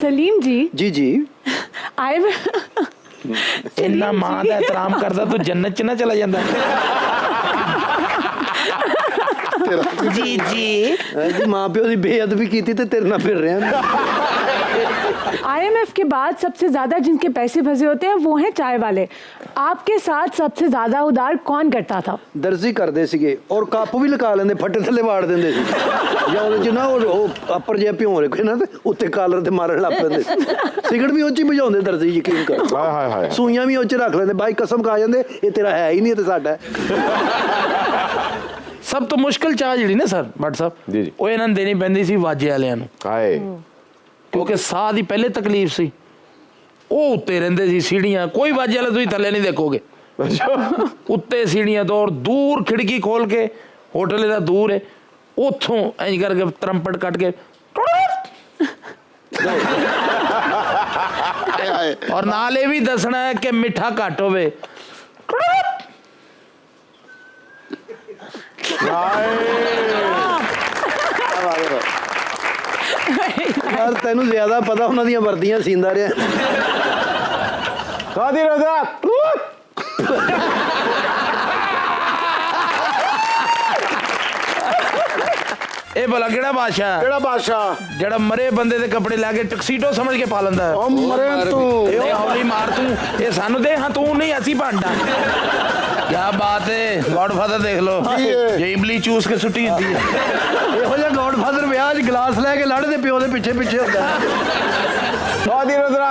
सलीम जी जी जी आए इन्ना मां का एहतराम करता तो जन्नत च ना चला जाता। जी जी माँ प्यो की बेअदबी की थी तो तेरे नाल फिर रहे हैं। IMF के बाद सबसे ज्यादा जिनके पैसे फंसे होते हैं वो हैं चाय वाले। आपके साथ सबसे ज्यादा उधार कौन करता था? दर्जी करते सीगे और कप भी लगा लेंदे फट्टे थले वाड़ देंदे सी या ਉਹਦੇ ਚ ਨਾ ਉਹ ਅੱਪਰ ਜਿਹਾ ਭਿਉਂ ਰੱਖੇ ਨਾ ਤੇ ਉੱਤੇ ਕਾਲਰ ਤੇ ਮਾਰਨ ਲੱਗ ਪੈਂਦੇ ਸਿਗਰਟ ਵੀ ਉਹ ਚ ਹੀ ਭਜਾਉਂਦੇ ਦਰਜੀ ਯਕੀਨ ਕਰ ਹਾਏ ਹਾਏ ਹਾਏ ਸੂਈਆਂ ਵੀ ਉਹ ਚ ਰੱਖ ਲੈਂਦੇ ਬਾਈ ਕਸਮ ਖਾ ਜਾਂਦੇ ਇਹ ਤੇਰਾ ਹੈ ਹੀ ਨਹੀਂ ਤੇ ਸਾਡਾ सब तो मुश्किल चाह जी ना सर भट्ट साहब जी जी वो इन्होंने देनी पैंदी सी वाजे वालियां नूं हाय क्योंकि साह की पहले तकलीफ सी वो उत्ते रहिंदे सी सीढ़ियां कोई वाजे वाले तुसीं थल्ले नहीं देखोगे उत्ते सीढ़ियां तो और दूर खिड़की खोल के होटल इहदा दूर है उथों इंज करके तरंपट कट के और नाल ये भी दसना है कि मिठा घट होवे यार तेनू ज्यादा पता उन्हां ਦੀਆਂ ਵਰਦੀਆਂ ਸੀਂਦਾ ਰਿਹਾ कादी रजा ए भला केड़ा बादशाह केड़ा बादशाह जड़ा मरे बंदे दे कपड़े लाके टक्सीडो समझ के पा लंदा है ओ मरे तू ए हौली मार तू ये सानू दे हां तू नहीं असी भांडा क्या बात है गॉडफादर देख लो ये इमली चूस के सुट्टी होती है ਇਹੋ ਜਿਹਾ ਗॉडफादर ਵਿਆਹ 'ਚ ਗਲਾਸ ਲੈ ਕੇ ਲੜਦੇ ਪਿਓ ਦੇ ਪਿੱਛੇ ਪਿੱਛੇ ਹੁੰਦਾ कादी रजा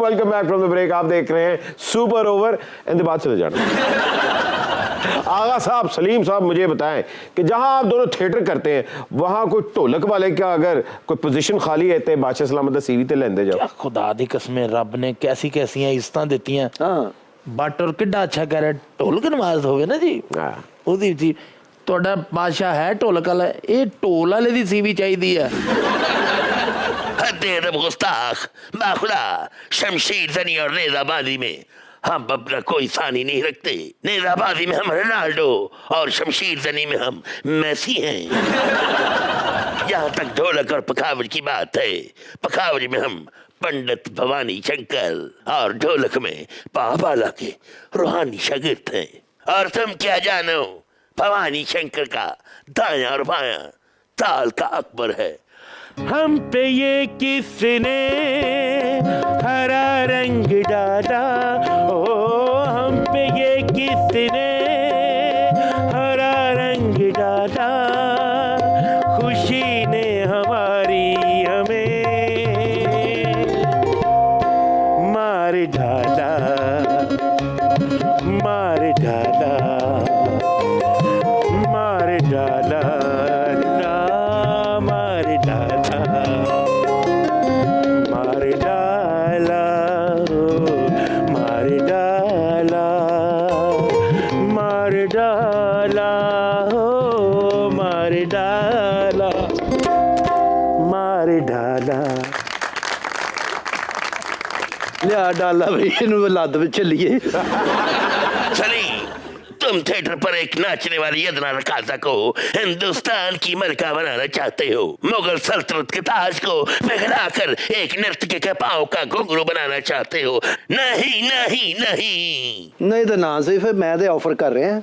welcome back from the break. आप देख रहे हैं सुपर ओवर इनके बाद चले जाना। आगा साहब सलीम साहब मुझे बताएं कि जहां आप दोनों थिएटर करते हैं वहां कोई ढोलक वाले का अगर कोई पोजीशन खाली है ते बादशाह सलामत दा सीवी ते लेंदे जाओ। खुदा दी कसमें रब ने कैसी कैसी इज्जतां दित्तियां हाँ बट और किड्डा अच्छा कह रहा ढोलक नवाज होवे ना जी ओदी जी ਤੁਹਾਡਾ ਬਾਦਸ਼ਾਹ ਹੈ ਢੋਲਕ ਵਾਲਾ ਇਹ ਢੋਲ ਵਾਲੇ ਦੀ ਸੀਵੀ ਚਾਹੀਦੀ ਹੈ तेरे गुस्ताख बाखुदा शमशीर जनी और नेजाबाजी में हम अपना कोई सानी नहीं रखते। नेजाबाजी में हम रोनाल्डो और शमशीर जनी में हम मेसी हैं। यहाँ तक ढोलक और पखावज की बात है, पखावज में हम पंडित भवानी शंकर और ढोलक में बाबाला के रूहानी शागिर्द हैं। और तुम क्या जानो भवानी शंकर का दायां और बायां ताल का अकबर है। हम पे ये किसने हरा रंग डाला, ओ हम पे ये किसने हरा रंग डाला, खुशी ने हमारी हमें मार डाला, मार डाला, मार डाला, मार डाला, मार डाला, मार डाला, मार डाला, मार डाला, मार डाला। लिया डाला भाई इन्हू लद में चलिए चली तुम थिएटर पर एक नाचने वाली यदना रकाजा को हिंदुस्तान की मलका बनाना चाहते हो, मुगल सल्तनत के ताज को पिघलाकर एक नर्तकी के पांव का घुंघरू बनाना चाहते हो। नहीं नहीं नहीं नहीं तो ना सही फिर मैं तो ऑफर कर रहे हैं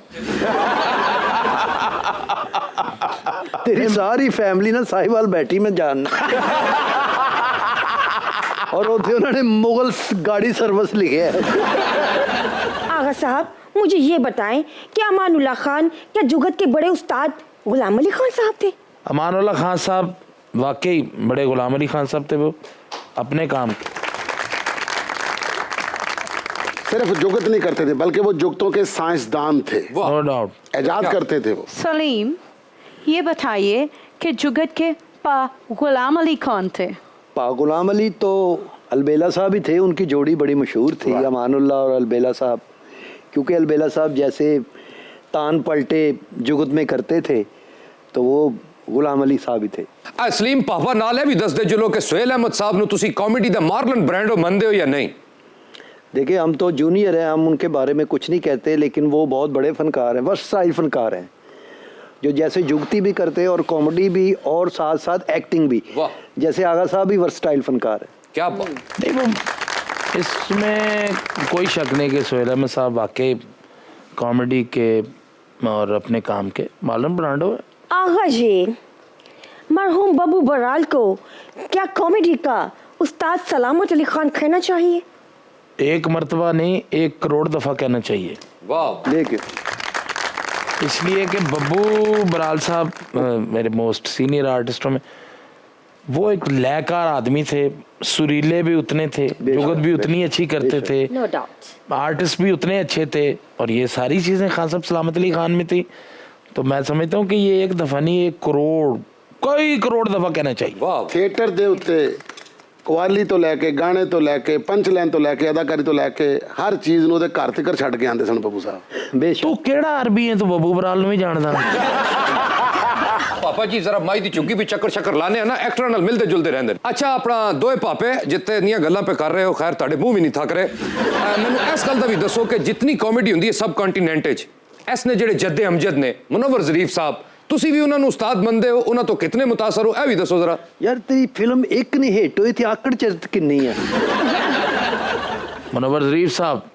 तेरी सारी फैमिली ना साहिवाल बैठी मैं जानना और उथे उन्होंने मुगल गाड़ी सर्विस लिखे है। आगा साहब मुझे ये बताएं कि अमानुल्लाह खान क्या जुगत के बड़े उस्ताद गुलाम अली खान साहब थे? अमानुल्लाह खान साहब वाकई बड़े गुलाम अली खान साहब थे, वो अपने काम के सिर्फ जुगत नहीं करते थे बल्कि वो जुगतों के साइंसदान थे, नो डाउट इजाद करते थे वो। सलीम ये बताइए कि जुगत के पा गुलाम अली कौन थे? पा गुलाम अली तो अलबेला साहब ही थे, उनकी जोड़ी बड़ी मशहूर थी अमानुल्लाह और अलबेला साहब, क्योंकि अलबेला साहब जैसे तान पलटे जुगत में करते थे तो वो गुलाम अली साहब ही थे। असलीम पापा नाल है भी दस दे जुलो के सुहेल अहमद साहब नु तुसी कॉमेडी दा मार्लन ब्रांडो मनदे हो या नहीं? देखिए हम तो जूनियर हैं, हम उनके बारे में कुछ नहीं कहते, लेकिन वो बहुत बड़े फनकार हैं, वर्सटाइल फनकार हैं जो जैसे जुगती भी करते हैं और कॉमेडी भी और साथ साथ एक्टिंग भी। जैसे आगा साहब भी वर्सटाइल फनकार है। क्या बात। नहीं वो इसमें कोई शक नहीं कि सोहेल अहमद साहब वाकई कॉमेडी के और अपने काम के मार्लन ब्रांडो है। आगा जी, मरहूम बब्बू बराल को क्या कॉमेडी का उस्ताद सलामत अली खान कहना चाहिए? एक मर्तबा नहीं, 1 करोड़ दफ़ा कहना चाहिए। वाह। लेकिन इसलिए कि बब्बू बराल साहब मेरे मोस्ट सीनियर आर्टिस्टों में वो एक लयकार आदमी थे, सुरीले भी उतने थे, जुगत भी उतनी अच्छी करते थे, नो डाउट। आर्टिस्ट भी उतने अच्छे थे, और ये सारी चीज़ें खान साहब सलामत अली खान में थी। तो मैं समझता हूँ कि ये एक दफ़ा नहीं, 1 करोड़ कई करोड़ दफ़ा कहना चाहिए। वाह। थिएटर ਦੇ ਉੱਤੇ ਕਵਾਲੀ ਤੋਂ ਲੈ ਕੇ ਗਾਣੇ ਤੋਂ ਲੈ ਕੇ ਪੰਚ ਲਾਈਨ ਤੋਂ ਲੈ ਕੇ ਅਦਾਕਾਰੀ ਤੋਂ ਲੈ ਕੇ ਹਰ ਚੀਜ਼ ਨੂੰ ਉਹਦੇ ਘਰ ਤੱਕ ਛੱਡ ਕੇ ਆਉਂਦੇ ਸਨ ਬੱਬੂ ਸਾਹਿਬ। बेशक तू केड़ा अरबी है, तू बब्बू बराल ਨੂੰ ਵੀ ਜਾਣਦਾ। पापा जी जरा माई दी चुग्गी भी चक्कर शक्कर लाने हैं ना, एक्टर नाल मिलते जुलते रहंदे ने। अच्छा अपना दोए पापे जिते निया गल्लां पे कर रहे हो, खैर ਤੁਹਾਡੇ ਮੂੰਹ ਵੀ ਨਹੀਂ ਥੱਕ ਰਹੇ। ਮੈਨੂੰ ਇਸ ਗੱਲ ਦਾ ਵੀ ਦੱਸੋ ਕਿ ਜਿਤਨੀ ਕਾਮੇਡੀ ਹੁੰਦੀ ਹੈ ਸਬ ਕੰਟੀਨੈਂਟ 'ਚ, ਇਸ ਨੇ ਜਿਹੜੇ ਜੱਦੇ ਅਮਜਦ ਨੇ, ਮੁਨੱਵਰ ਜ਼ਰੀਫ ਸਾਹਿਬ, ਤੁਸੀਂ ਵੀ ਉਹਨਾਂ ਨੂੰ ਉਸਤਾਦ ਮੰਨਦੇ ਹੋ, ਉਹਨਾਂ ਤੋਂ ਕਿਤਨੇ ਮੁਤਾਸਰ ਹੋ, ਇਹ ਵੀ ਦੱਸੋ ਜ਼ਰਾ। यार तेरी फिल्म एक नहीं हिट हुई थी, आकड़ चरत किन्नी है। मुनव्वर ज़रीफ साहब,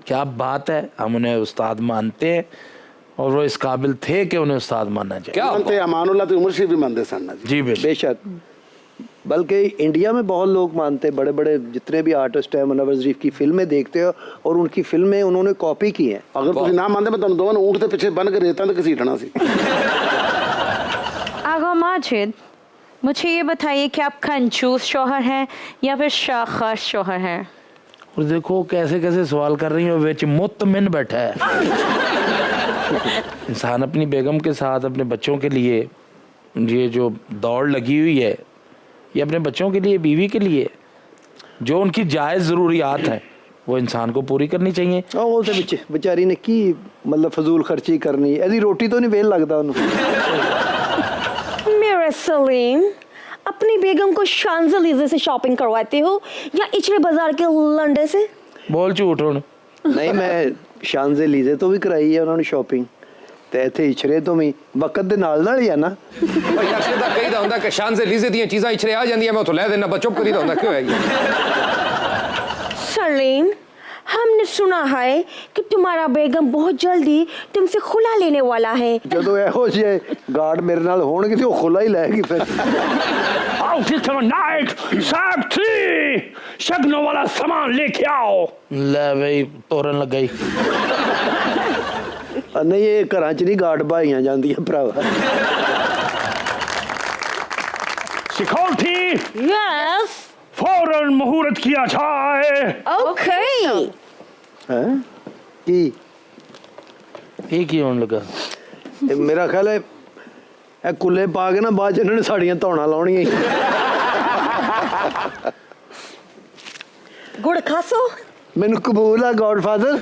क्या बात है, हम उन्हें उस्ताद मानते हैं और वो इस काबिल थे कि उन्हें उस्ताद मानना चाहिए। क्या ਤੇ ਅਮਾਨੁੱਲਾ ਤੇ ਉਮਰ ਸ਼ਰੀਫ ਵੀ ਮੰਨਦੇ ਸਨ ਨਾ ਜੀ। जी बेशक। बेशक, बल्कि इंडिया में बहुत लोग मानते हैं, बड़े बड़े जितने भी आर्टिस्ट हैं मुनव्वर ज़रीफ की फिल्में देखते हो और उनकी फिल्में उन्होंने कॉपी की हैं। ਅਗਰ ਤੁਸੀਂ ਨਾ ਮੰਨਦੇ ਮੈਂ ਤੁਹਾਨੂੰ ਦੋਵਾਂ ਨੂੰ ਊਂਟ ਦੇ ਪਿੱਛੇ ਬੰਨ ਕੇ ਰੇਤਾਂ ਤੇ ਘਸੀਟਣਾ ਸੀ। आगा माजिद, मुझे ये बताइए कि आप कंजूस शौहर हैं या फिर शाखास शौहर हैं? और देखो कैसे कैसे सवाल कर रही हो, विच मुतमिन बैठा है। इंसान अपनी बेगम के साथ अपने बच्चों के लिए ये जो दौड़ लगी हुई है, ये अपने बच्चों के लिए, बीवी के लिए, जो उनकी जायज़ ज़रूरियात हैं वो इंसान को पूरी करनी चाहिए। ਉਹ ਤੇ ਵਿੱਚ ਵਿਚਾਰੀ ਨੇ ਕੀ ਮਤਲਬ ਫਜ਼ੂਲ ਖਰਚੀ ਕਰਨੀ, ਇਹਦੀ ਰੋਟੀ ਤੋਂ ਨਹੀਂ ਵੇਲ ਲੱਗਦਾ ਉਹਨੂੰ। मेरे सलीम, अपनी बेगम को शांज़लीज़े से शॉपिंग करवाते हो या इचले बाजार के लंडे से? बोल झूठ हूँ। ਨਹੀਂ ਮੈਂ ਸ਼ਾਨਜ਼ੇ ਲੀਜ਼ੇ ਤੋਂ ਵੀ ਕਰਾਈ ਹੈ ਉਹਨਾਂ ਨੂੰ ਸ਼ਾਪਿੰਗ, ਤੇ ਇੱਥੇ ਇਛਰੇ ਤੋਂ ਵੀ ਵਕਤ ਦੇ ਨਾਲ ਨਾਲ ਹੀ ਆ ਨਾ। ਭਾਈ ਯਾਰ ਸਿੱਧਾ ਕਹੀਦਾ ਹੁੰਦਾ ਕਿ ਸ਼ਾਨਜ਼ੇ ਲੀਜ਼ੇ ਦੀਆਂ ਚੀਜ਼ਾਂ ਇਛਰੇ ਆ ਜਾਂਦੀਆਂ, ਮੈਂ ਉਥੋਂ ਲੈ ਦੇਣਾ, ਚੁੱਪ ਕਰੀਦਾ ਹੁੰਦਾ, ਕਿਉਂ ਹੈ सलीम, हमने सुना है कि तुम्हारा बेगम बहुत जल्दी तुमसे खुला लेने वाला है। ਜਦੋਂ ਇਹੋ ਜਿਹੇ ਗਾਰਡ ਮੇਰੇ ਨਾਲ ਹੋਣਗੇ ਤੇ ਉਹ ਖੁੱਲਾ ਹੀ ਲੈਗੀ ਫਿਰ। शगनों वाला सामान लेके आओ। ले भाई तोरन लग गई। ਨਹੀਂ ਇਹ ਘਰਾਂ 'ਚ ਨਹੀਂ ਗਾਰਡ ਭਾਈਆਂ ਜਾਂਦੀਆਂ ਭਰਾਵਾ। Security, Yes. फौरन मुहूर्त किया जाए। Okay. ਹੈ ਕੀ एक ही होने लगा। ਇਹ ਮੇਰਾ ਖਿਆਲ ਹੈ ਇਹ ਕੁੱਲੇ ਪਾ ਕੇ ਨਾ ਬਾਅਦ 'ਚ ਇਹਨਾਂ ਨੇ ਸਾਡੀਆਂ ਧੌਣਾ ਲਾਉਣੀਆਂ ਹੀ। गुड़ खासो? ਮੈਨੂੰ ਕਬੂਲ ਆ ਗॉडफादर।